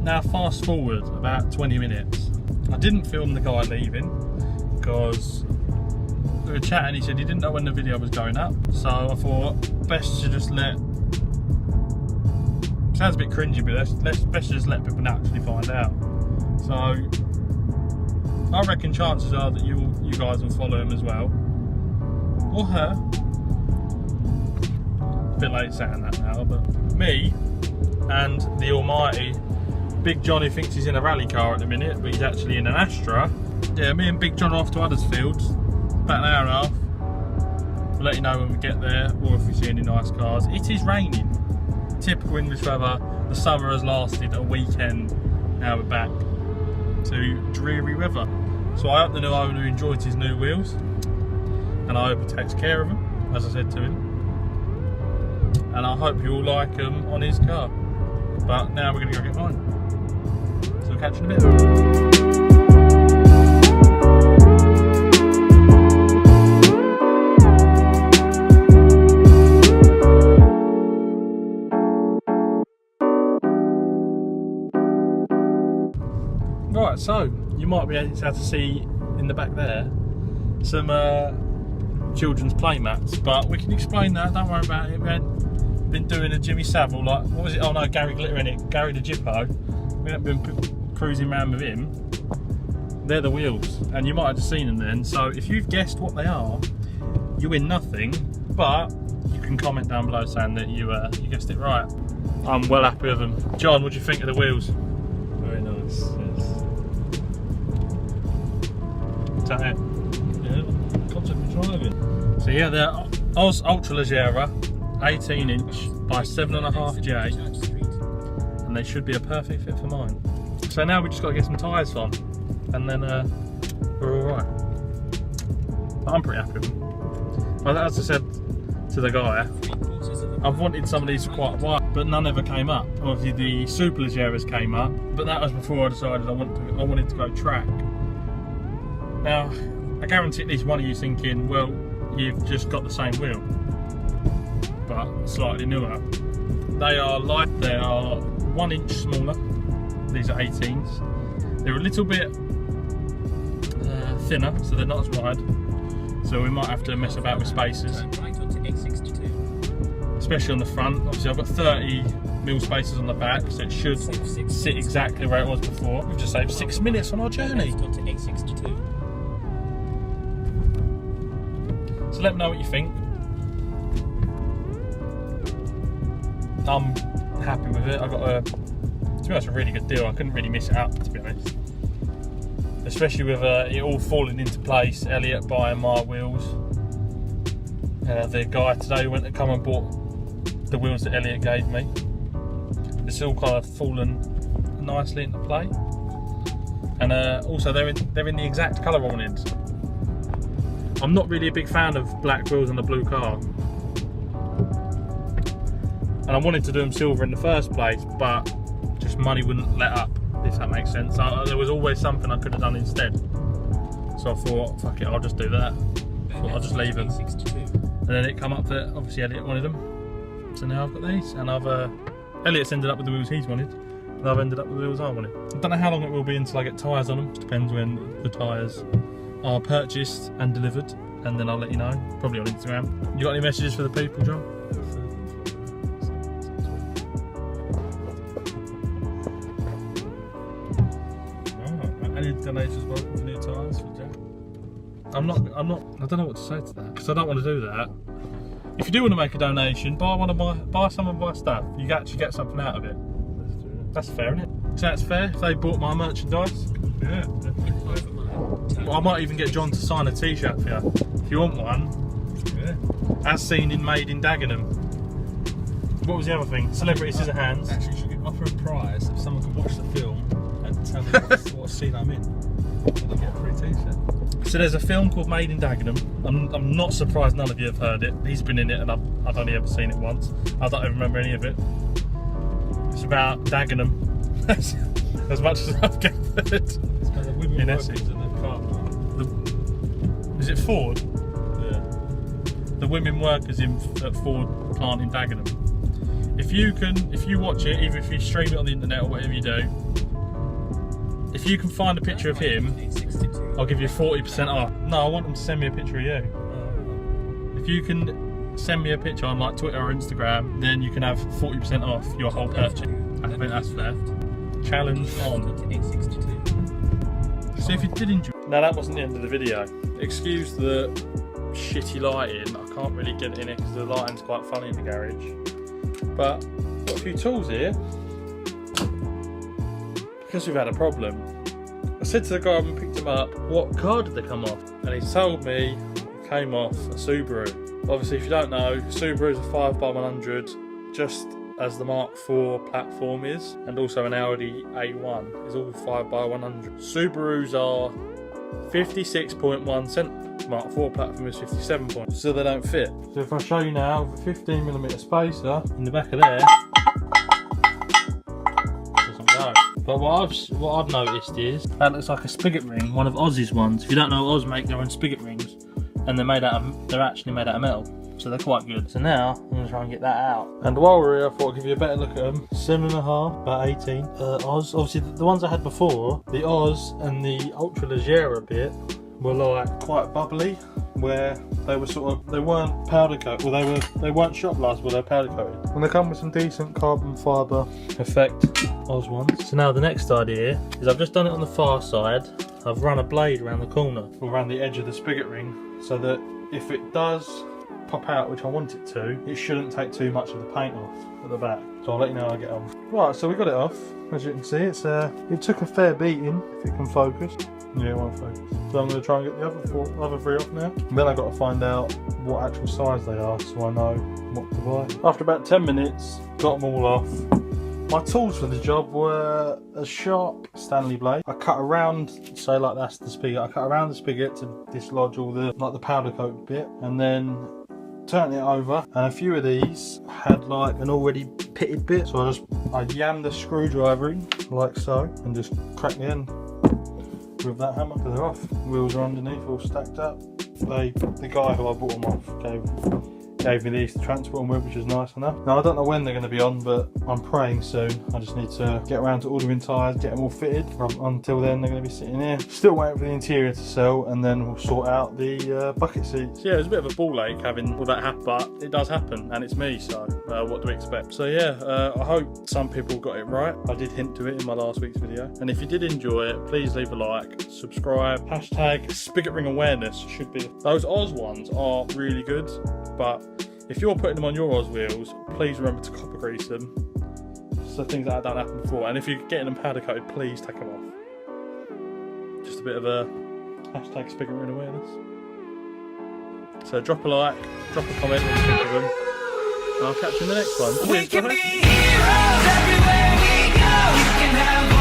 Now fast forward about 20 minutes. I didn't film the guy leaving because we were chatting. He said he didn't know when the video was going up, so I thought best to just let. Sounds a bit cringy, but best to just let people naturally find out. So I reckon chances are that you guys will follow him as well, or her. A bit late saying that now, but me and the almighty Big John, who thinks he's in a rally car at the minute, but he's actually in an Astra. Yeah, me and Big John are off to Huddersfield, about an hour and a half. We'll let you know when we get there, or if we see any nice cars. It is raining. Typical English weather. The summer has lasted a weekend. Now we're back to dreary weather. So I hope the new owner enjoyed his new wheels, and I hope he takes care of them, as I said to him. And I hope you all like them on his car. But now we're going to go get mine. So we'll catch you in a bit. Right, so you might be able to see in the back there some children's play mats, but we can explain that, don't worry about it. We had been doing a Jimmy Savile, like, what was it? Oh no, Gary Glitter in it, Gary the Jippo. We haven't been cruising around with him. They're the wheels, and you might have just seen them then. So if you've guessed what they are, you win nothing, but you can comment down below saying that you guessed it right. I'm well happy with them. John, what do you think of the wheels? Very nice, yes. Is that it? Yeah, concept of driving. So yeah, they're Oz Ultra Leggera, 18-inch by 7.5J, and they should be a perfect fit for mine. So now we just got to get some tyres on, and then we're all right. But I'm pretty happy with them. Well, as I said to the guy, I've wanted some of these for quite a while, but none ever came up. Obviously the Super Leggeras came up, but that was before I decided I wanted to go track. Now, I guarantee at least one of you thinking, well, you've just got the same wheel, but slightly newer. They are light, they are 1 inch smaller. These are 18s. They're a little bit thinner, so they're not as wide. So we might have to mess about with spacers. Especially on the front. Obviously I've got 30mm spacers on the back, so it should sit exactly where it was before. We've just saved 6 minutes on our journey. So let me know what you think. I'm happy with it. I got a, to be honest, a really good deal. I couldn't really miss it out, to be honest. Especially with it all falling into place. Elliot buying my wheels. The guy today went to come and bought the wheels that Elliot gave me. It's all kind of fallen nicely into play. And also they're in the exact colour I wanted. I'm not really a big fan of black wheels on a blue car. And I wanted to do them silver in the first place, but just money wouldn't let up, if that makes sense. There was always something I could have done instead. So I thought, fuck it, I'll just do that. I'll just leave them. And then it come up that obviously Elliot wanted them. So now I've got these, and Elliot's ended up with the wheels he's wanted, and I've ended up with the wheels I wanted. I don't know how long it will be until I get tyres on them. It depends when the tyres are purchased and delivered, and then I'll let you know, probably on Instagram. You got any messages for the people, John? Any donations welcome for new tyres for Jack? I don't know what to say to that, because I don't want to do that. If you do want to make a donation, buy some of my stuff. You actually get something out of it. That's fair, isn't it? So that's fair if they bought my merchandise? Yeah, definitely. Well, I might even get John to sign a t-shirt for you. If you want one. Yeah. As seen in Made in Dagenham. What was the other thing? Celebrity Scissorhands. Actually, you should offer a prize if someone can watch the film and tell me what scene I'm in. And you get a free t-shirt. So there's a film called Made in Dagenham. I'm not surprised none of you have heard it. He's been in it and I've only ever seen it once. I don't even remember any of it. It's about Dagenham. As much as I've gathered. It's kind of women In workers Essex. in the car plant. Is it Ford? Yeah. The women workers at Ford plant in Dagenham. If you watch it, even if you stream it on the internet or whatever you do, if you can find a picture of him, I'll give you 40% off. No, I want them to send me a picture of you. If you can send me a picture on like Twitter or Instagram, then you can have 40% off your whole purchase. I think that's fair. Challenge on. So if you did enjoy... Now that wasn't the end of the video. Excuse the shitty lighting. I can't really get in it because the lighting's quite funny in the garage. But I've got a few tools here. Because we've had a problem. I said to the guy when I picked him up, what car did they come off? And he told me it came off a Subaru. Obviously, if you don't know, Subaru is a 5x100, just as the Mark IV platform is, and also an Audi A1 is all 5x100. Subarus are 56.1 cent. Mark IV platform is 57. So they don't fit. So if I show you now, with a 15mm spacer in the back of there, doesn't go. But what I've noticed is that looks like a spigot ring, one of Oz's ones. If you don't know, Oz make their own spigot rings, and they're actually made out of metal. So they're quite good. So now I'm going to try and get that out. And while we're here, I thought I'd give you a better look at them. 7.5 by 18. Oz, obviously the ones I had before, the Oz and the Ultraleggera bit were like quite bubbly, where they were they weren't powder coated, well they weren't shot glass, but they're powder coated. And they come with some decent carbon fibre effect Oz ones. So now the next idea is I've just done it on the far side. I've run a blade around the corner, or around the edge of the spigot ring, so that if it does pop out, which I want it to, it shouldn't take too much of the paint off at the back. So I'll let you know how I get on. Right, so we got it off. As you can see, it took a fair beating, if it can focus. Yeah, it won't focus. So I'm going to try and get the other three off now. And then I've got to find out what actual size they are, so I know what to buy. After about 10 minutes, got them all off. My tools for the job were a sharp Stanley blade. I cut around, so like that's the spigot. I cut around the spigot to dislodge all the powder coat bit, and then turned it over. And a few of these had like an already pitted bit, so I jammed the screwdriver in like so, and just cracked the end with that hammer. So they're off. Wheels are underneath, all stacked up. The guy who I bought them off gave me these to transport them with, which is nice enough. Now I don't know when they're going to be on, but I'm praying soon. I just need to get around to ordering tyres, get them all fitted. Until then they're going to be sitting here. Still waiting for the interior to sell, and then we'll sort out the bucket seats. Yeah, it was a bit of a ball ache having all that happen, but it does happen, and it's me, so what do we expect? So yeah, I hope some people got it right. I did hint to it in my last week's video. And if you did enjoy it, please leave a like, subscribe, hashtag spigot ring awareness should be. Those Oz ones are really good, but if you're putting them on your Oz wheels, please remember to copper grease them, so things like that don't happen before. And if you're getting them powder coated, please take them off. Just a bit of a hashtag spigot ring awareness. So drop a like, drop a comment what you think of them, and I'll catch you in the next one. We Cheers, can guys. be heroes everywhere we go. You can have